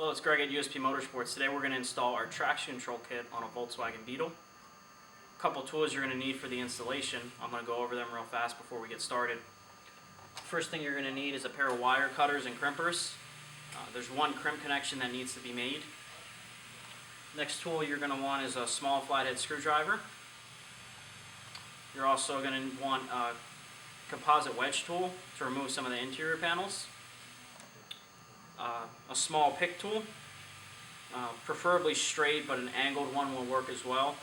Hello, it's Greg at USP Motorsports. Today we're going to install our traction control kit on a Volkswagen Beetle. A couple tools you're going to need for the installation. I'm going to go over them real fast before we get started. First thing you're going to need is a pair of wire cutters and crimpers. There's one crimp connection that needs to be made. Next tool you're going to want is a small flathead screwdriver. You're also going to want a composite wedge tool to remove some of the interior panels. A small pick tool, preferably straight, but an angled one will work as well.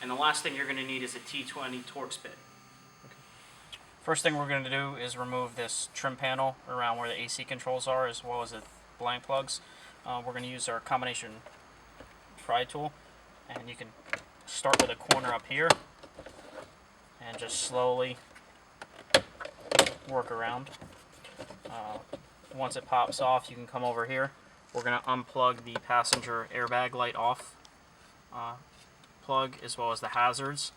And the last thing you're going to need is a T20 Torx bit. Okay. First thing we're going to do is remove this trim panel around where the AC controls are, as well as the blank plugs. We're going to use our combination pry tool, and you can start with a corner up here and just slowly work around. Once it pops off, you can come over here. We're going to unplug the passenger airbag light off plug, as well as the hazards.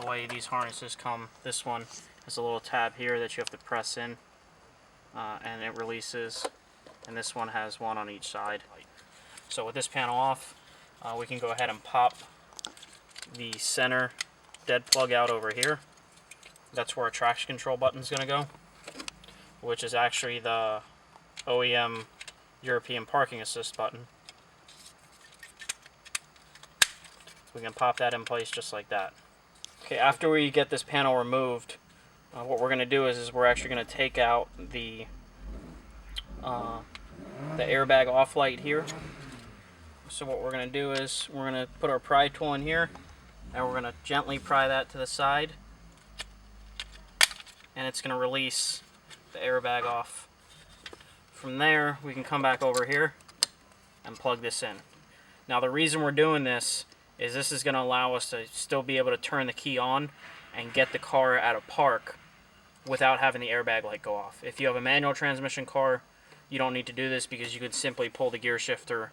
The way these harnesses come, this one has a little tab here that you have to press in and it releases, and this one has one on each side. So with this panel off, we can go ahead and pop the center dead plug out over here. That's where our traction control button is going to go, which is actually the OEM European parking assist button. We can pop that in place just like that. Okay, after we get this panel removed, what we're going to do is we're actually going to take out the airbag off light here. So what we're going to do is we're going to put our pry tool in here, and we're going to gently pry that to the side, and it's going to release the airbag off. From there, we can come back over here and plug this in. Now the reason we're doing this is going to allow us to still be able to turn the key on and get the car out of park without having the airbag light go off. If you have a manual transmission car, you don't need to do this because you could simply pull the gear shifter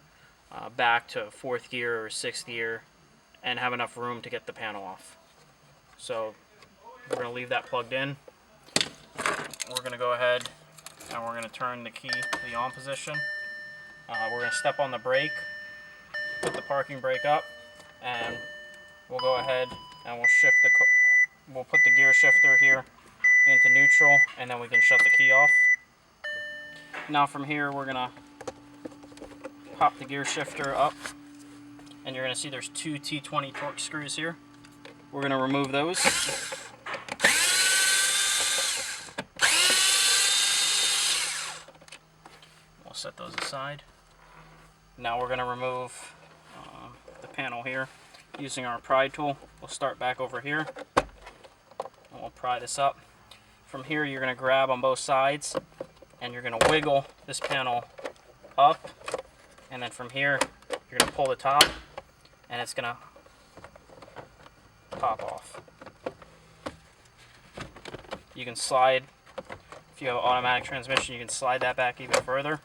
back to 4th gear or 6th gear and have enough room to get the panel off. So we're going to leave that plugged in. We're going to go ahead and we're going to turn the key to the on position. We're going to step on the brake, put the parking brake up, and we'll go ahead and we'll put the gear shifter here into neutral, and then we can shut the key off. Now from here we're going to pop the gear shifter up, and you're going to see there's two T20 Torx screws here. We're going to remove those. Set those aside. Now we're going to remove the panel here using our pry tool. We'll start back over here and we'll pry this up. From here you're going to grab on both sides and you're going to wiggle this panel up, and then from here you're going to pull the top and it's going to pop off. You can slide, if you have an automatic transmission, you can slide that back even further.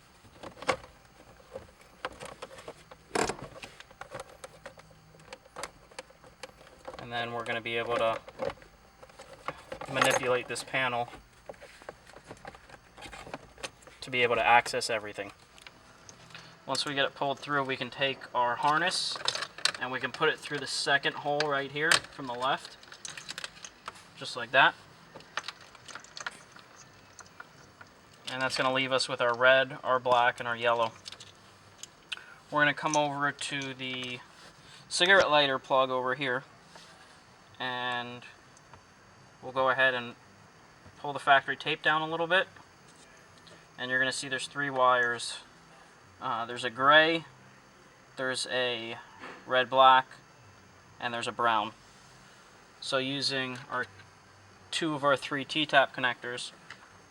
And then we're going to be able to manipulate this panel to be able to access everything. Once we get it pulled through, we can take our harness and we can put it through the second hole right here from the left, just like that. And that's going to leave us with our red, our black, and our yellow. We're going to come over to the cigarette lighter plug over here, and we'll go ahead and pull the factory tape down a little bit, and you're going to see there's 3 wires. There's a gray, there's a red black, and there's a brown. So using our 2 of our 3 T-tap connectors,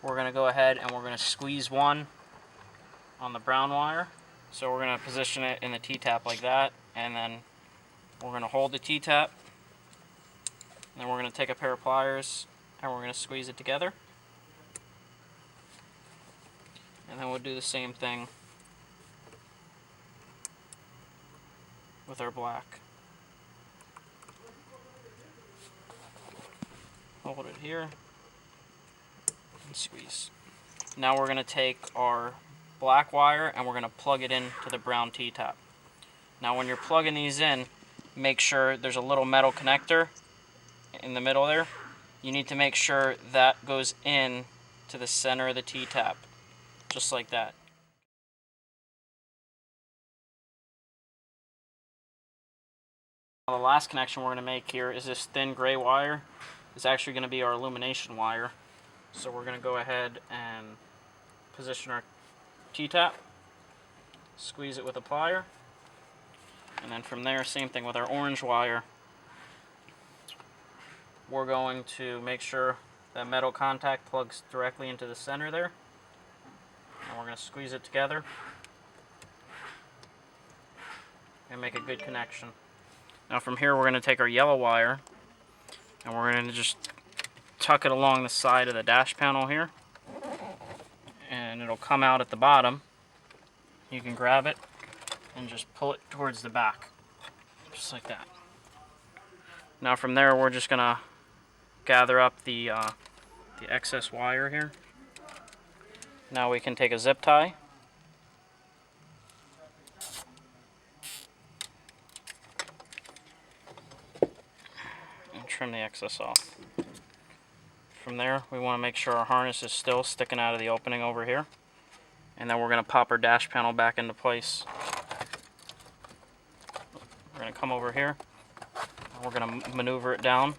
we're going to go ahead and we're going to squeeze one on the brown wire. So we're going to position it in the T-tap like that, and then we're going to hold the T-tap. Then we're going to take a pair of pliers and we're going to squeeze it together. And then we'll do the same thing with our black. Hold it here and squeeze. Now we're going to take our black wire and we're going to plug it into the brown T-tap. Now when you're plugging these in, make sure there's a little metal connector in the middle there. You need to make sure that goes in to the center of the T-tap, just like that. Now the last connection we're going to make here is this thin gray wire. It's actually going to be our illumination wire. So we're going to go ahead and position our T-tap, squeeze it with a plier, and then from there, same thing with our orange wire. We're going to make sure that metal contact plugs directly into the center there, and we're going to squeeze it together and make a good connection. Now from here, we're going to take our yellow wire and we're going to just tuck it along the side of the dash panel here, and it'll come out at the bottom. You can grab it and just pull it towards the back, just like that. Now from there, we're just going to gather up the excess wire here. Now we can take a zip tie and trim the excess off. From there, we want to make sure our harness is still sticking out of the opening over here. And then we're going to pop our dash panel back into place. We're going to come over here and we're going to maneuver it down.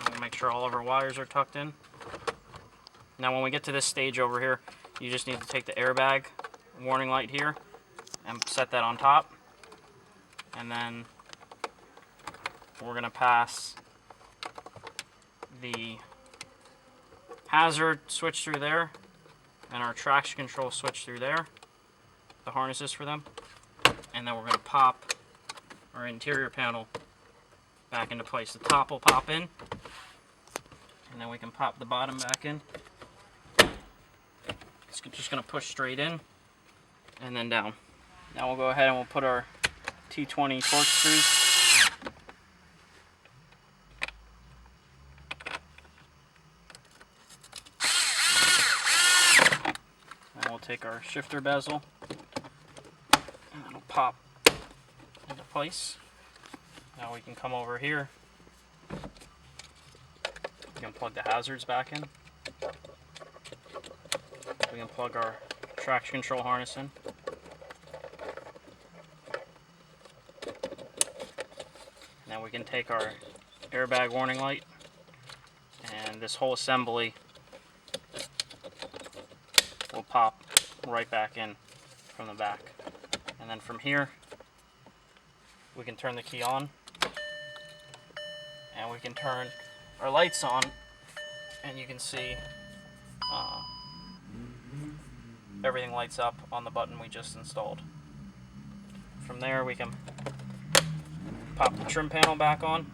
We'll make sure all of our wires are tucked in. Now when we get to this stage over here, you just need to take the airbag warning light here and set that on top, and then we're going to pass the hazard switch through there and our traction control switch through there, the harnesses for them, and then we're going to pop our interior panel back into place. The top will pop in, and then we can pop the bottom back in. It's just going to push straight in and then down. Now we'll go ahead and we'll put our T20 torque screws. And we'll take our shifter bezel and it'll pop into place. Now we can come over here. We can plug the hazards back in. We can plug our traction control harness in. Now we can take our airbag warning light, and this whole assembly will pop right back in from the back. And then from here, we can turn the key on, and we can turn our lights on, and you can see everything lights up on the button we just installed. From there, we can pop the trim panel back on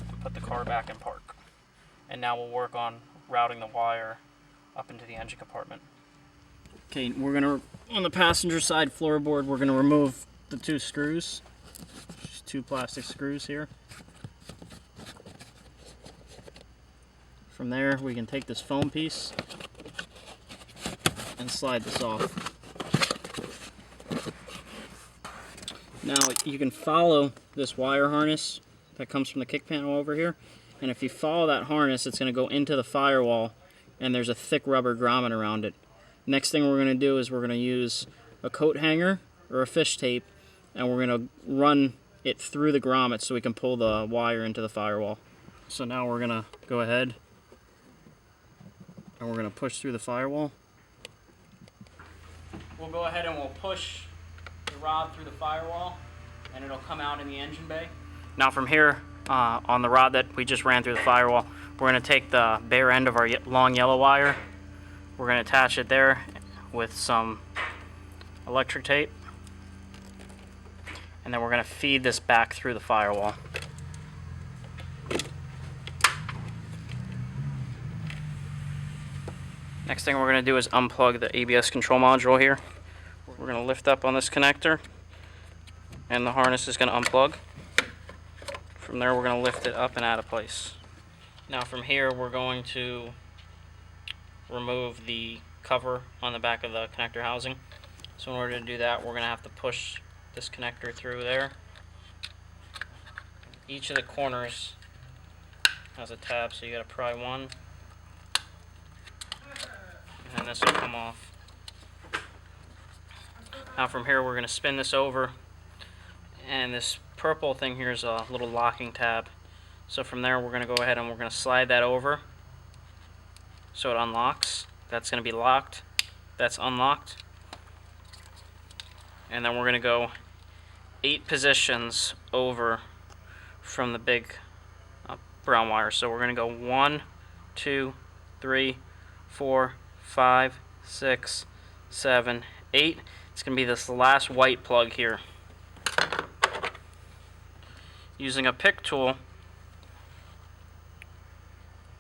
and put the car back in park. And now we'll work on routing the wire up into the engine compartment. Okay, we're gonna, on the passenger side floorboard, we're gonna remove the two screws. Just two plastic screws here. From there, we can take this foam piece and slide this off. Now you can follow this wire harness that comes from the kick panel over here, and if you follow that harness, it's going to go into the firewall, and there's a thick rubber grommet around it. Next thing we're going to do is we're going to use a coat hanger or a fish tape, and we're going to run it through the grommet so we can pull the wire into the firewall. So now we're going to go ahead and we're going to push through the firewall. We'll go ahead and we'll push the rod through the firewall, and it'll come out in the engine bay. Now from here, on the rod that we just ran through the firewall, we're going to take the bare end of our long yellow wire. We're going to attach it there with some electric tape, and then we're going to feed this back through the firewall. Next thing we're going to do is unplug the ABS control module here. We're going to lift up on this connector, and the harness is going to unplug. From there we're going to lift it up and out of place. Now from here we're going to remove the cover on the back of the connector housing. So in order to do that, we're going to have to push this connector through there. Each of the corners has a tab, so you got to pry one, and this will come off. Now from here we're going to spin this over, and this purple thing here is a little locking tab. So from there we're going to go ahead and we're going to slide that over so it unlocks. That's going to be locked. That's unlocked. And then we're going to go 8 positions over from the big brown wire. So we're going to go 1, 2, 3, 4, 5, 6, 7, 8. It's going to be this last white plug here. Using a pick tool,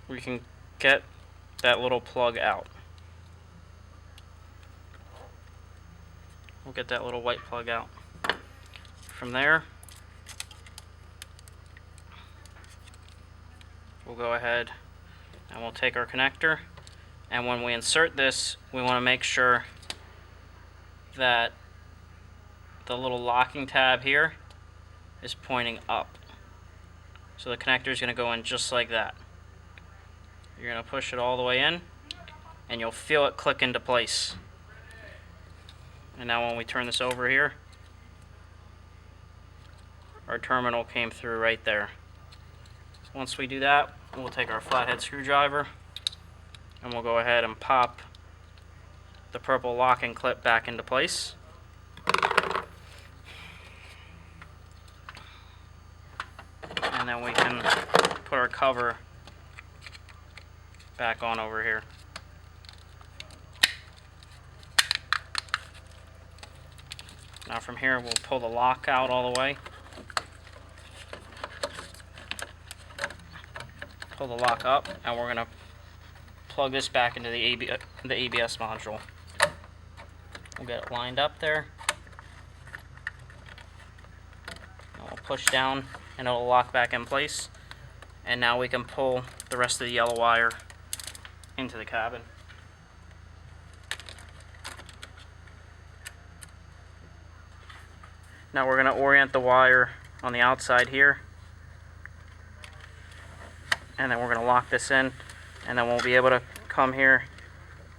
we can get that little plug out. We'll get that little white plug out. From there, we'll go ahead and we'll take our connector, and when we insert this, we want to make sure that the little locking tab here is pointing up. So the connector is going to go in just like that. You're going to push it all the way in, and you'll feel it click into place. And now when we turn this over here, our terminal came through right there. Once we do that, we'll take our flathead screwdriver and we'll go ahead and pop the purple locking clip back into place. And then we can put our cover back on over here. Now from here we'll pull the lock out all the way. Pull the lock up, and we're going to plug this back into the ABS module. We'll get it lined up there. And we'll push down and it'll lock back in place. And now we can pull the rest of the yellow wire into the cabin. Now we're going to orient the wire on the outside here, and then we're going to lock this in, and then we'll be able to come here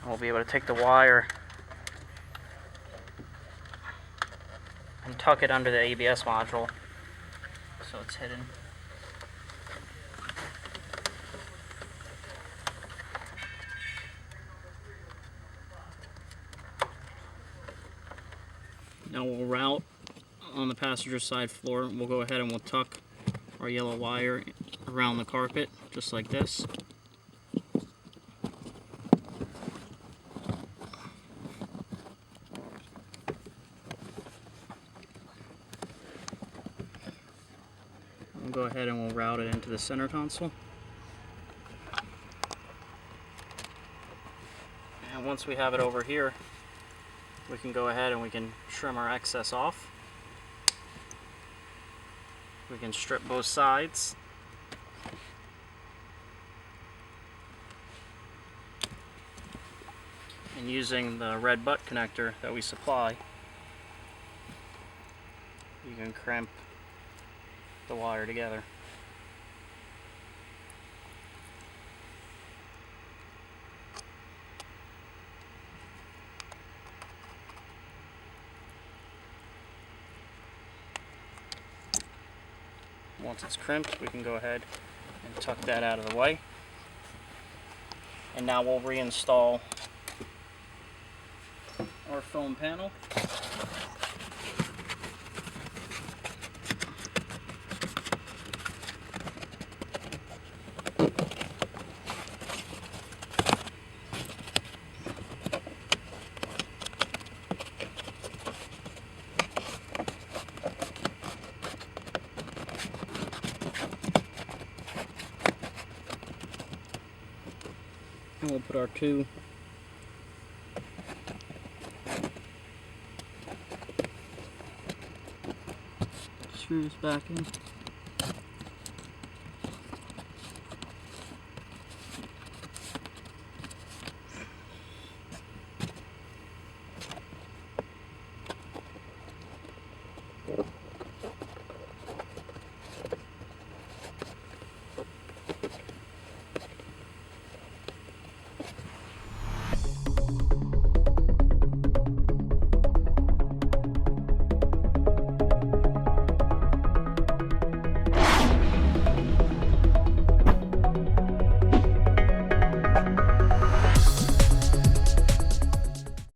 and we'll be able to take the wire and tuck it under the ABS module so it's hidden. Now we'll route on the passenger side floor. We'll go ahead and we'll tuck our yellow wire around the carpet just like this. We'll go ahead and we'll route it into the center console. And once we have it over here, we can go ahead and we can trim our excess off. We can strip both sides. And using the red butt connector that we supply, you can crimp the wire together. Once it's crimped, we can go ahead and tuck that out of the way. And now we'll reinstall our foam panel. And we'll put our two screw this back in.